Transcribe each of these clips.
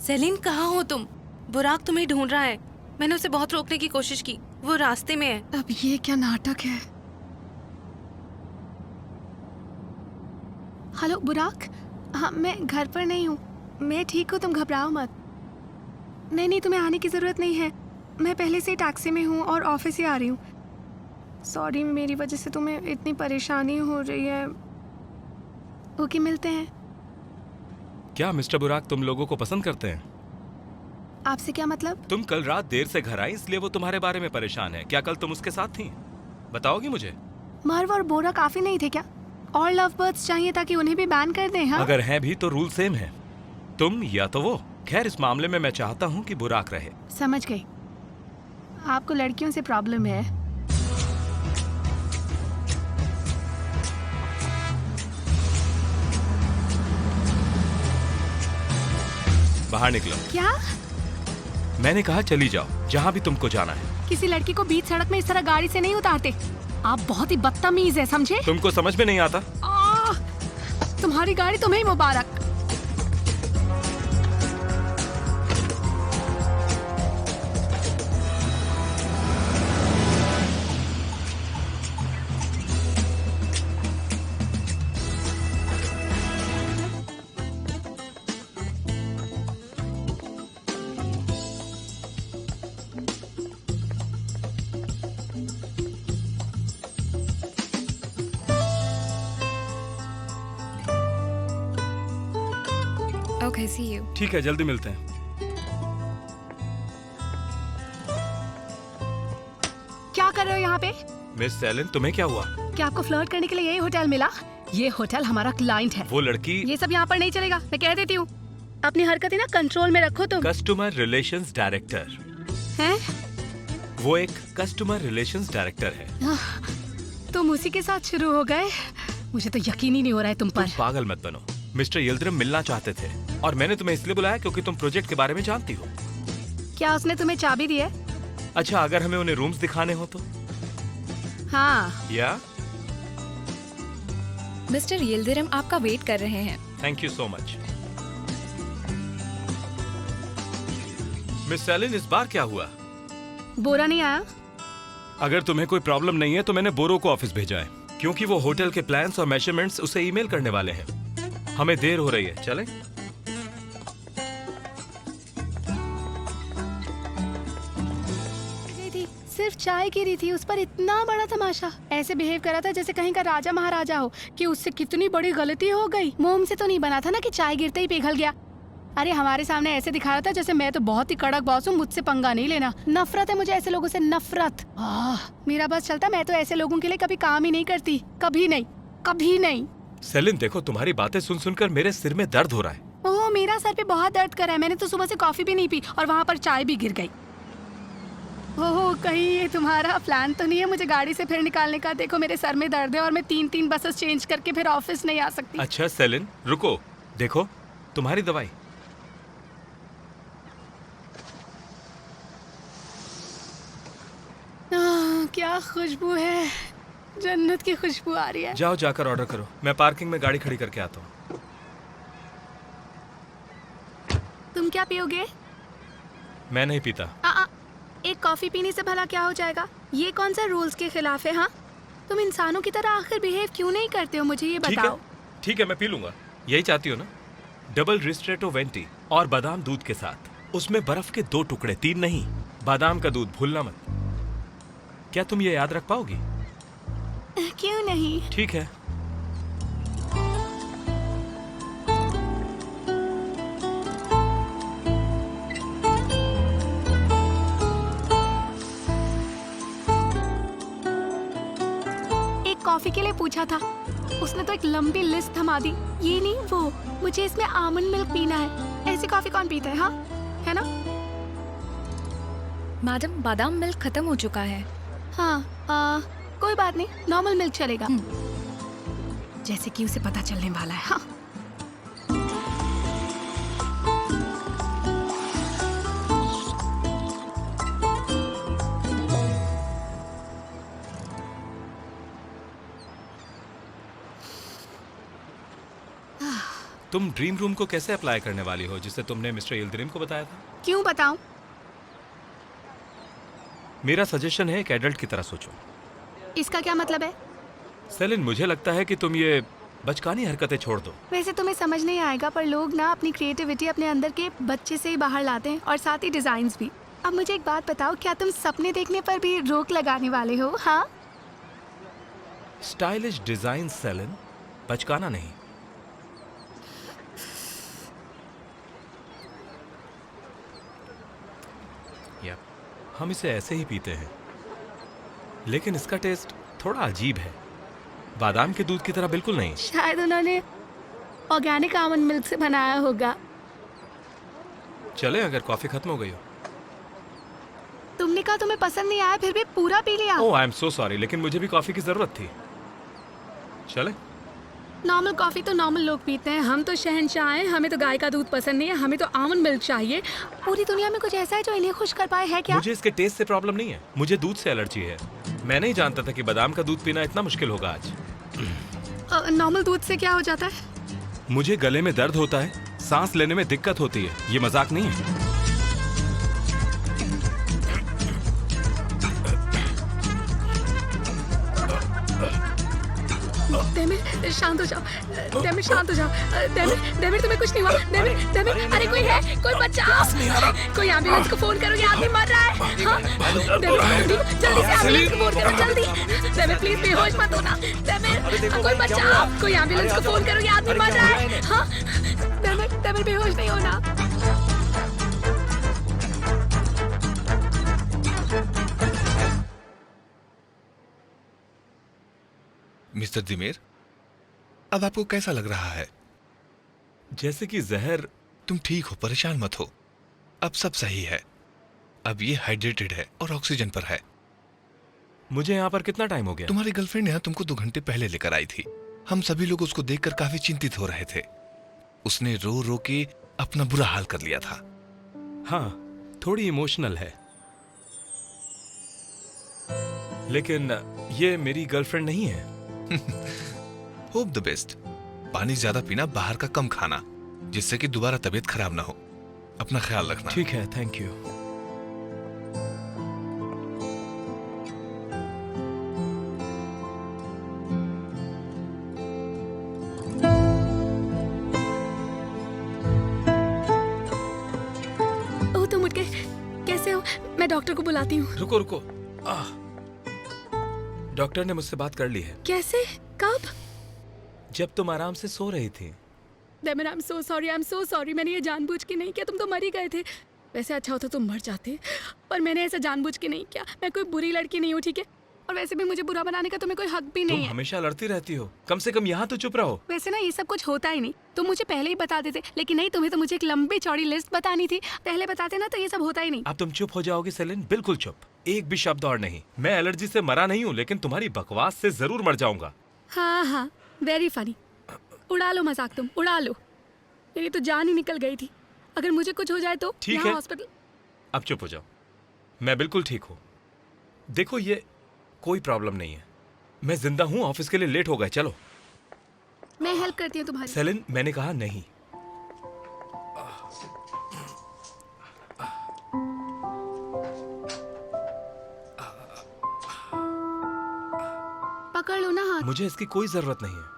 Salient कहाँ हो तुम? बुराक तुम्हें ढूंढ रहा है। मैंने उसे बहुत रोकने की कोशिश की, वो रास्ते में है। अब ये क्या नाटक है? हेलो बुराक, हाँ मैं घर पर नहीं हूँ, मैं ठीक हूँ, तुम घबराओ मत। नहीं, तुम्हें आने की ज़रूरत नहीं है, मैं पहले से ही टैक्सी में हूँ और ऑफिस ही आ रही हूँ। सॉरी, मेरी वजह से तुम्हें इतनी परेशानी हो रही है। ओके, मिलते हैं। क्या मिस्टर बुराक तुम लोगों को पसंद करते हैं? आपसे क्या मतलब? तुम कल रात देर से घर आई इसलिए वो तुम्हारे बारे में परेशान है। क्या कल तुम उसके साथ थी? बताओगी मुझे? मर्व और बोरा काफी नहीं थे क्या? और लव बर्ड्स चाहिए ताकि उन्हें भी बैन कर दें? हाँ, अगर हैं भी तो रूल सेम है, तुम या तो वो। खैर, इस मामले में मैं चाहता हूँ कि बुराक रहे। समझ गई, आपको लड़कियों से प्रॉब्लम है। बाहर निकलो। क्या? मैंने कहा चली जाओ, जहाँ भी तुमको जाना है। किसी लड़की को बीच सड़क में इस तरह गाड़ी से नहीं उतारते। आप बहुत ही बदतमीज है, समझे? तुमको समझ में नहीं आता? तुम्हारी गाड़ी तुम्हें ही मुबारक। Okay, see you. ठीक है, जल्दी मिलते हैं। क्या कर रहे हो यहाँ पे? मिस सेलिन, तुम्हें क्या हुआ? क्या आपको फ्लर्ट करने के लिए यही होटल मिला? ये होटल हमारा क्लाइंट है। वो लड़की ये सब यहाँ पर नहीं चलेगा, मैं कह देती हूँ। अपनी हरकतें ना कंट्रोल में रखो तुम। कस्टमर रिलेशंस डायरेक्टर हैं? वो एक कस्टमर रिलेशंस डायरेक्टर है। तुम उसी के साथ शुरू हो गए? मुझे तो यकीन ही नहीं हो रहा है तुम पर। तुम पागल मत बनो। मिस्टर यिल्दिरम मिलना चाहते थे और मैंने तुम्हें इसलिए बुलाया क्योंकि तुम प्रोजेक्ट के बारे में जानती हो। क्या उसने तुम्हें चाबी दी है? अच्छा, अगर हमें उन्हें रूम्स दिखाने हो तो? हाँ। या? मिस्टर यिल्दिरम आपका वेट कर रहे हैं। Thank you so much. Miss Selin, इस बार क्या हुआ? बोरा नहीं आया? अगर तुम्हें कोई प्रॉब्लम नहीं है तो मैंने बोरो को ऑफिस भेजा है, क्योंकि वो होटल के प्लान्स और मेजरमेंट्स उसे ईमेल करने वाले हैं। हमें देर हो रही है, चलें? सिर्फ चाय गिरी थी, उस पर इतना बड़ा तमाशा। ऐसे बिहेव करा था जैसे कहीं का राजा महाराजा हो कि उससे कितनी बड़ी गलती हो गई। मोम से तो नहीं बना था ना कि चाय गिरते ही पिघल गया। अरे हमारे सामने ऐसे दिखाया था जैसे मैं तो बहुत ही कड़क बॉस हूँ, मुझसे पंगा नहीं लेना। नफरत है मुझे ऐसे लोगों से, नफरत। मेरा बस चलता, मैं तो ऐसे लोगों के लिए कभी काम ही नहीं करती, कभी नहीं, कभी नहीं। सेलिन देखो, तुम्हारी बातें सुन सुनकर मेरे सिर में दर्द हो रहा है। ओह, मेरा सर पे बहुत दर्द कर रहा है। मैंने तो सुबह से कॉफी भी नहीं पी और वहाँ पर चाय भी गिर गई। ओह, कहीं ये तुम्हारा प्लान तो नहीं है मुझे गाड़ी से फिर निकालने का? देखो मेरे सर में दर्द है और मैं 3 बसेस चेंज करके फिर ऑफिस नहीं आ सकती। अच्छा सेलिन, रुको, देखो तुम्हारी दवाई। क्या खुशबू है, जन्नत की खुशबू आ रही है। जाओ, जाकर ऑर्डर करो, मैं पार्किंग में गाड़ी खड़ी करके आता हूँ। तुम क्या पियोगे? मैं नहीं पीता। एक कॉफी पीने से भला क्या हो जाएगा? ये कौन सा रूल्स के खिलाफ है? हाँ, तुम इंसानों की तरह आखिर बिहेव क्यों नहीं करते हो, मुझे ये बताओ। ठीक है, मैं पी लूंगा। यही चाहती हो ना? डबल रिस्ट्रेटो वेंटी और बादाम दूध के साथ। उसमें बर्फ के 2 टुकड़े, 3 नहीं। बादाम का दूध भूलना मत। क्या तुम ये याद रख पाओगी? क्यों नहीं? ठीक है। एक कॉफी के लिए पूछा था, उसने तो एक लंबी लिस्ट थमा दी। ये नहीं वो, मुझे इसमें आमंड मिल्क पीना है। ऐसी कॉफी कौन पीता है? हाँ, है ना? मैडम, बादाम मिल्क खत्म हो चुका है। हाँ, कोई बात नहीं, नॉर्मल मिल्क चलेगा। जैसे कि उसे पता चलने वाला है। हाँ। तुम ड्रीम रूम को कैसे अप्लाई करने वाली हो जिसे तुमने मिस्टर यिल्दिरिम को बताया था? क्यों बताऊं? मेरा सजेशन है एक एडल्ट की तरह सोचो। इसका क्या मतलब है? सेलिन, मुझे लगता है कि तुम ये बचकानी हरकतें छोड़ दो। वैसे तुम्हें समझ नहीं आएगा, पर लोग ना अपनी क्रिएटिविटी अपने अंदर के बच्चे से ही बाहर लाते हैं, और साथ ही डिजाइन्स भी। अब मुझे एक बात बताओ, क्या तुम सपने देखने पर भी रोक लगाने वाले हो? हाँ, स्टाइलिश डिजाइन सेलिन, बचकाना नहीं। या हम इसे ऐसे ही पीते हैं, लेकिन इसका टेस्ट थोड़ा अजीब है। बादाम के दूध की तरह बिल्कुल नहीं। शायद उन्होंने ऑर्गेनिक आमंड मिल्क से बनाया होगा। चले, अगर कॉफी खत्म हो गई हो। तुमने कहा तुम्हें पसंद नहीं आया, फिर भी पूरा पी लिया। ओह, आई एम सो सॉरी, लेकिन मुझे भी कॉफी की जरूरत थी। चले। नॉर्मल कॉफी तो नॉर्मल लोग पीते हैं, हम तो शहंशाह हैं। हमें तो गाय का दूध पसंद नहीं है, हमें तो आमंड मिल्क चाहिए। पूरी दुनिया में कुछ ऐसा है जो इन्हें खुश कर पाए, है क्या? मुझे इसके टेस्ट से प्रॉब्लम नहीं है, मुझे दूध से एलर्जी है। मैं नहीं जानता था कि बादाम का दूध पीना इतना मुश्किल होगा आज। नॉर्मल दूध से क्या हो जाता है? मुझे गले में दर्द होता है, सांस लेने में दिक्कत होती है। ये मजाक नहीं है। डेमिर, शांत हो जाओ। डेमिर, शांत हो जाओ। डेमिर, तुम्हें कुछ नहीं हुआ। डेमिर, अरे कोई है, कोई बचाओ। कोई एम्बुलेंस को फोन करो, ये आदमी मर रहा है। हाँ? डेमिर, जल्दी से एम्बुलेंस को फोन करो, जल्दी। डेमिर, प्लीज बेहोश मत होना। डेमिर, कोई बचाओ। कोई एम्बुलेंस को फोन करो, ये आदमी मर रहा है। हाँ? डेमिर, बेहोश नहीं होना। मिस्टर दिमेर, अब आपको कैसा लग रहा है? जैसे कि जहर। तुम ठीक हो, परेशान मत हो। अब सब सही है। अब ये हाइड्रेटेड है और ऑक्सीजन पर है। मुझे यहाँ पर कितना टाइम हो गया? तुम्हारी गर्लफ्रेंड यहाँ तुमको 2 घंटे पहले लेकर आई थी। हम सभी लोग उसको देखकर काफी चिंतित हो रहे थे। उसने रो रो के अपना बुरा हाल कर लिया था। हाँ, थोड़ी इमोशनल है, लेकिन ये मेरी गर्लफ्रेंड नहीं है। Hope the best. पानी ज्यादा पीना, बाहर का कम खाना, जिससे कि दोबारा तबीयत खराब ना हो। अपना ख्याल रखना। ठीक है, थैंक यू। ओह, तुम उठ गए, कैसे हो? मैं डॉक्टर को बुलाती हूँ। रुको रुको। डॉक्टर ने मुझसे बात कर ली है। कैसे? कब? जब तुम आराम से सो रही थी। Demir, I am so sorry. मैंने ये जानबूझ के नहीं किया। तुम तो मर ही गए थे। वैसे अच्छा होता तुम मर जाते, पर मैंने ऐसा जानबूझ के नहीं किया। मैं कोई बुरी लड़की नहीं हूँ, ठीक है? और वैसे भी मुझे बुरा बनाने का तुम्हें कोई हक भी नहीं तुम है। हमेशा लड़ती रहती हो, कम से कम यहाँ तो चुप रहो। वैसे ना ये सब कुछ होता ही नहीं। तुम मुझे पहले ही बता देते, लेकिन नहीं, तुम्हें तो मुझे एक लंबी चौड़ी लिस्ट बतानी थी। पहले बताते ना तो ये सब होता ही नहीं। अब तुम चुप हो जाओगी सेलिन, बिल्कुल चुप, एक भी शब्द और नहीं। मैं एलर्जी से मरा नहीं हूँ, लेकिन तुम्हारी बकवास से जरूर मर जाऊंगा। हाँ, वेरी फनी। उड़ा लो मजाक, तुम उड़ा लो। मेरी तो जान ही निकल गई थी। अगर मुझे कुछ हो जाए तो ठीक यहाँ है, हॉस्पिटल। अब चुप हो जाओ। मैं बिल्कुल ठीक हूँ। देखो, ये कोई प्रॉब्लम नहीं है। मैं जिंदा हूँ, ऑफिस के लिए लेट हो गए, चलो। मैं हेल्प करती हूँ तुम्हारी। सेलिन, मैंने कहा नहीं। पकड़ लो ना हाथ। मुझे इसकी कोई जरूरत नहीं है।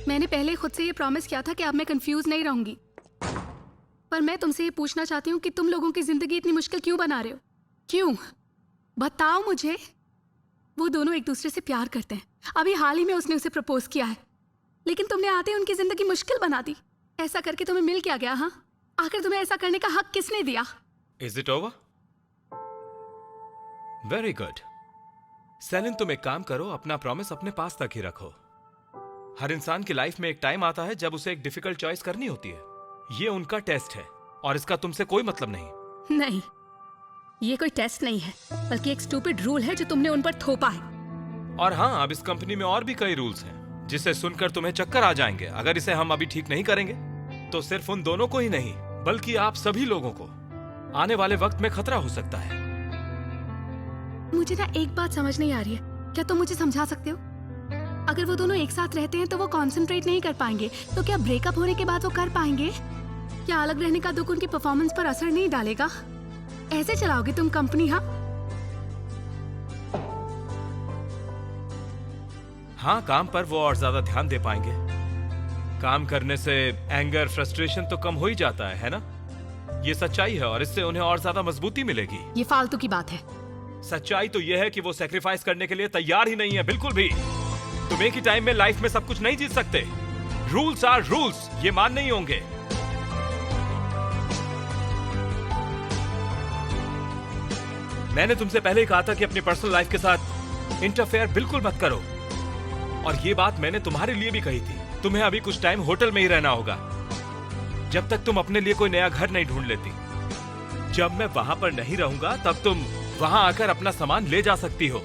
मैंने पहले खुद से ये प्रॉमिस किया था कि अब मैं कंफ्यूज नहीं रहूंगी। पर मैं तुमसे ये पूछना चाहती हूँ कि तुम लोगों की जिंदगी इतनी मुश्किल क्यों बना रहे हो? क्यों? बताओ मुझे। वो दोनों एक दूसरे से प्यार करते हैं। अभी हाल ही में उसने उसे प्रपोज किया है, लेकिन तुमने आते ही उनकी जिंदगी मुश्किल बना दी। ऐसा करके तुम्हें मिल क्या गया? हाँ, आखिर तुम्हें ऐसा करने का हक किसने दिया? Is it over? Very good Selin, तुम एक काम करो, अपना प्रॉमिस अपने पास तक ही रखो। हर इंसान की लाइफ में एक टाइम आता है जब उसे एक डिफिकल्ट चॉइस करनी होती है। ये उनका टेस्ट है और इसका तुमसे कोई मतलब नहीं। नहीं, ये कोई टेस्ट नहीं है, बल्कि एक स्टूपिड रूल है जो तुमने उन पर थोपा है। और हाँ, अब इस कंपनी में और भी कई रूल्स हैं जिसे सुनकर तुम्हें चक्कर आ जाएंगे अगर इसे हम अभी ठीक नहीं करेंगे। तो सिर्फ उन दोनों को ही नहीं बल्कि आप सभी लोगों को आने वाले वक्त में खतरा हो सकता है। मुझे ना एक बात समझ नहीं आ रही है, क्या तुम मुझे समझा सकते हो? अगर वो दोनों एक साथ रहते हैं तो वो कंसंट्रेट नहीं कर पाएंगे, तो क्या ब्रेकअप होने के बाद वो कर पाएंगे? क्या अलग रहने का दुख उनकी परफॉर्मेंस पर असर नहीं डालेगा? ऐसे चलाओगे तुम कंपनी? हाँ, काम पर वो और ज्यादा ध्यान दे पाएंगे। काम करने से एंगर, फ्रस्ट्रेशन तो कम हो ही जाता है ना? ये सच्चाई है और इससे उन्हें और ज्यादा मजबूती मिलेगी। ये फालतू की बात है। सच्चाई तो यह है कि वो सैक्रिफाइस करने के लिए तैयार ही नहीं है, बिल्कुल भी। तुम एक ही टाइम में लाइफ में सब कुछ नहीं जीत सकते। रूल्स आर रूल्स, ये मानने ही होंगे। मैंने तुमसे पहले ही कहा था कि अपनी पर्सनल लाइफ के साथ इंटरफेयर बिल्कुल मत करो, और ये बात मैंने तुम्हारे लिए भी कही थी। तुम्हें अभी कुछ टाइम होटल में ही रहना होगा जब तक तुम अपने लिए कोई नया घर नहीं ढूंढ लेती। जब मैं वहां पर नहीं रहूंगा तब तुम वहां आकर अपना सामान ले जा सकती हो।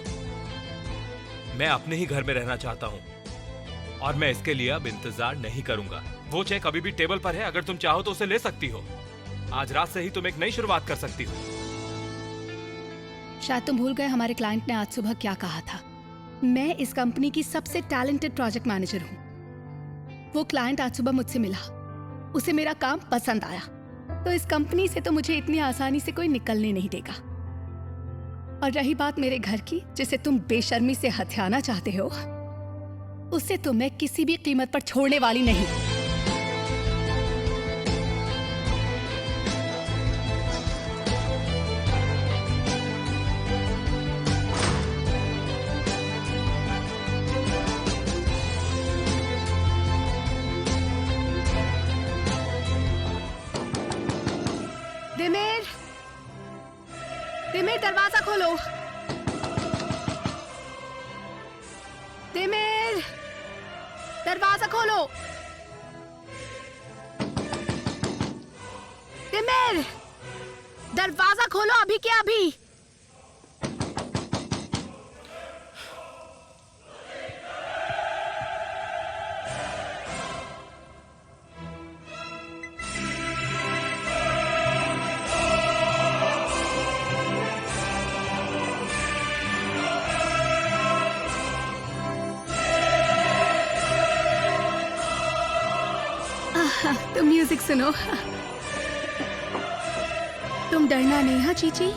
मैं अपने ही घर में रहना चाहता हूं और मैं इसके लिए अब इंतजार नहीं करूंगा। वो चेक अभी भी टेबल पर है, अगर तुम चाहो तो उसे ले सकती हो। आज रात से ही तुम एक नई शुरुआत कर सकती हो। शायद तुम भूल गए हमारे क्लाइंट ने आज सुबह क्या कहा था। मैं इस कंपनी की सबसे टैलेंटेड प्रोजेक्ट मैनेजर हूँ। वो क्लाइंट आज सुबह मुझसे मिला, उसे मेरा काम पसंद आया, तो इस कंपनी से तो मुझे इतनी आसानी से कोई निकलने नहीं देगा। और रही बात मेरे घर की, जिसे तुम बेशर्मी से हथियाना चाहते हो, उसे तो मैं किसी भी कीमत पर छोड़ने वाली नहीं। दिमेर, दरवाजा खोलो। दिमेर, दरवाजा खोलो। दिमेर, दरवाजा खोलो अभी के अभी। तुम म्यूजिक सुनो। तुम डरना नहीं, हाँ चीची?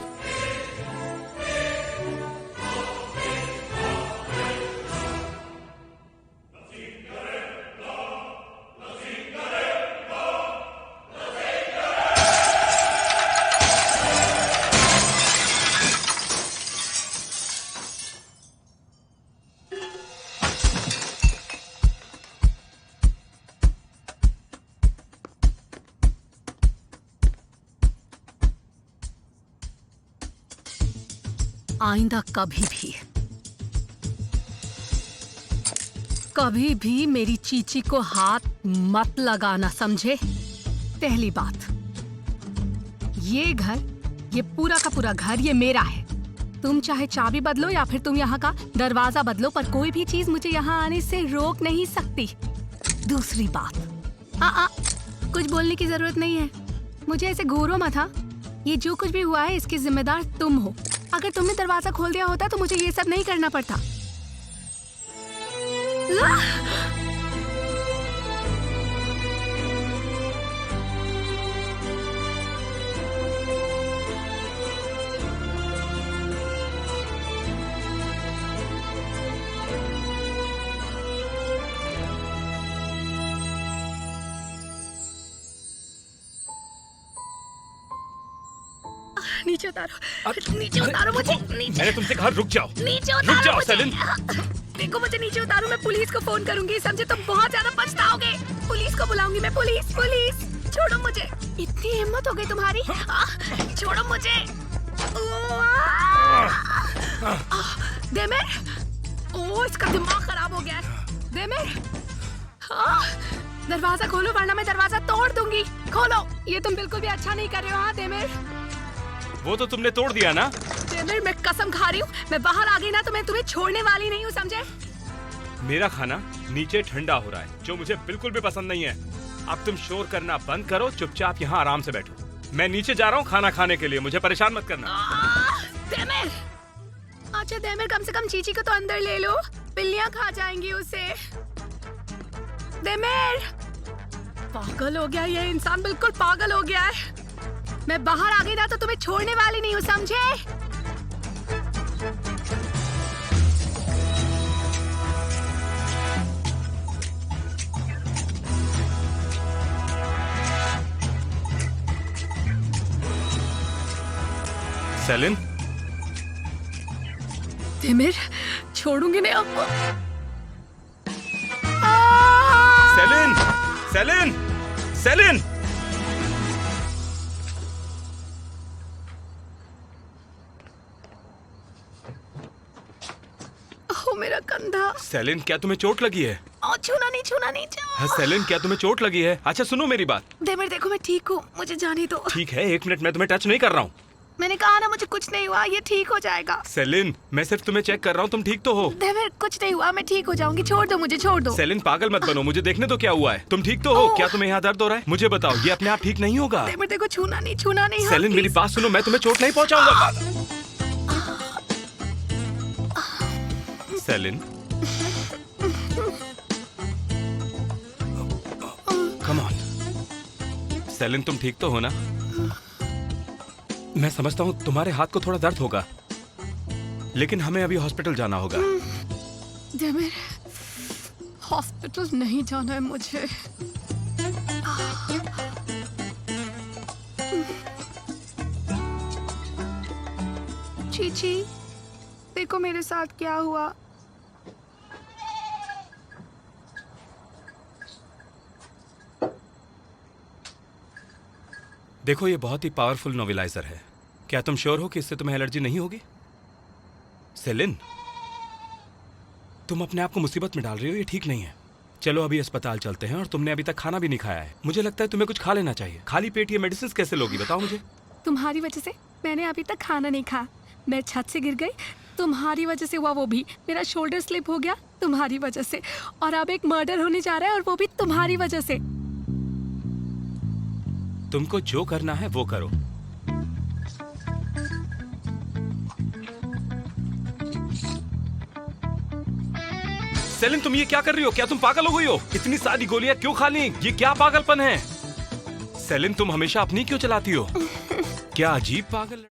आइंदा कभी भी मेरी चीची को हाथ मत लगाना, समझे? पहली बात, ये घर, ये पूरा का पूरा घर ये मेरा है। तुम चाहे चाबी बदलो या फिर तुम यहाँ का दरवाजा बदलो, पर कोई भी चीज मुझे यहाँ आने से रोक नहीं सकती। दूसरी बात, कुछ बोलने की जरूरत नहीं है। मुझे ऐसे घूरो मत। हाँ, ये जो कुछ भी हुआ है इसकी जिम्मेदार तुम हो। अगर तुमने दरवाजा खोल दिया होता तो मुझे ये सब नहीं करना पड़ता। नीचे उतारो, नीचे उतारो मुझे, नीचे। मैंने तुमसे कहा रुक जाओ, नीचे रुक उतारो जाओ मुझे। सेलिन। देखो मुझे नीचे उतारो, मैं पुलिस को फोन करूंगी, समझे? तुम बहुत ज्यादा पछताओगे। पुलिस को बुलाऊंगी मैं, पुलिस। छोड़ो मुझे, इतनी हिम्मत हो गई तुम्हारी? छोड़ो मुझे। देमेर, इसका दिमाग खराब हो गया है। देमेर, दरवाजा खोलो वरना मैं दरवाजा तोड़ दूंगी। खोलो। ये तुम बिल्कुल भी अच्छा नहीं कर रहे हो। हाँ देमेर, वो तो तुमने तोड़ दिया ना। देमेर, मैं कसम खा रही हूँ, मैं बाहर आ गई ना तो मैं तुम्हें छोड़ने वाली नहीं हूँ, समझे? मेरा खाना नीचे ठंडा हो रहा है, जो मुझे बिल्कुल भी पसंद नहीं है। अब तुम शोर करना बंद करो, चुपचाप यहाँ आराम से बैठो। मैं नीचे जा रहा हूँ खाना खाने के लिए, मुझे परेशान मत करना। देमिर! अच्छा देमिर, कम से कम चीची को तो अंदर ले लो, बिल्लियां खा जाएंगी उसे। देमिर! पागल हो गया ये इंसान, बिल्कुल पागल हो गया है। मैं बाहर आ गई ना तो तुम्हें छोड़ने वाली नहीं हूँ, समझे? सेलिन, देमिर, छोड़ूंगी नहीं आपको। Salient, salient, salient! ओह मेरा कंधा। सेलिन, क्या तुम्हें चोट लगी है? छूना नहीं, छूना नहीं। हाँ, सेलिन, क्या तुम्हें चोट लगी है? अच्छा सुनो मेरी बात। देमिर देखो, मैं ठीक हूँ, मुझे जाने दो। ठीक है, 1 मिनट, मैं तुम्हें टच नहीं कर रहा हूँ। मैंने कहा ना मुझे कुछ नहीं हुआ, ये ठीक हो जाएगा। सेलिन, मैं सिर्फ तुम्हें चेक कर रहा हूँ, तुम ठीक तो हो? देमिर कुछ नहीं हुआ, मैं ठीक हो जाऊंगी, छोड़ दो मुझे, छोड़ दो। सेलिन पागल मत बनो, मुझे देखने दो क्या हुआ है। तुम ठीक तो हो? क्या तुम्हें यहाँ दर्द हो रहा है? मुझे बताओ, ये अपने आप ठीक नहीं होगा। देमिर देखो, छूना नहीं, छूना नहीं। सेलिन मेरी बात सुनो, मैं तुम्हें चोट नहीं पहुँचाऊंगा। Celine, come on. सेलिन तुम ठीक तो हो ना? मैं समझता हूँ तुम्हारे हाथ को थोड़ा दर्द होगा, लेकिन हमें अभी हॉस्पिटल जाना होगा। देमिर, हॉस्पिटल नहीं जाना है मुझे। चीची, देखो मेरे साथ क्या हुआ। देखो, ये बहुत ही पावरफुल नोवेलाइजर है। क्या तुम श्योर हो कि इससे तुम्हें एलर्जी नहीं होगी? सेलिन, तुम अपने आप को मुसीबत में डाल रही हो, ये ठीक नहीं है। चलो अभी अस्पताल चलते हैं, और तुमने अभी तक खाना भी नहीं खाया है। मुझे लगता है तुम्हें कुछ खा लेना चाहिए। खाली पेट ये मेडिसिन कैसे लोगी, बताओ मुझे। तुम्हारी वजह से मैंने अभी तक खाना नहीं खाया। मैं छत से गिर गई, तुम्हारी वजह से हुआ। वो भी मेरा शोल्डर स्लिप हो गया तुम्हारी वजह से, और अब एक मर्डर होने जा रहा है, और वो भी तुम्हारी वजह से। तुमको जो करना है वो करो। सेलिन, तुम ये क्या कर रही हो? क्या तुम पागल हो गई हो? इतनी सारी गोलियां क्यों खा ली? ये क्या पागलपन है? सेलिन, तुम हमेशा अपनी क्यों चलाती हो? क्या अजीब पागल।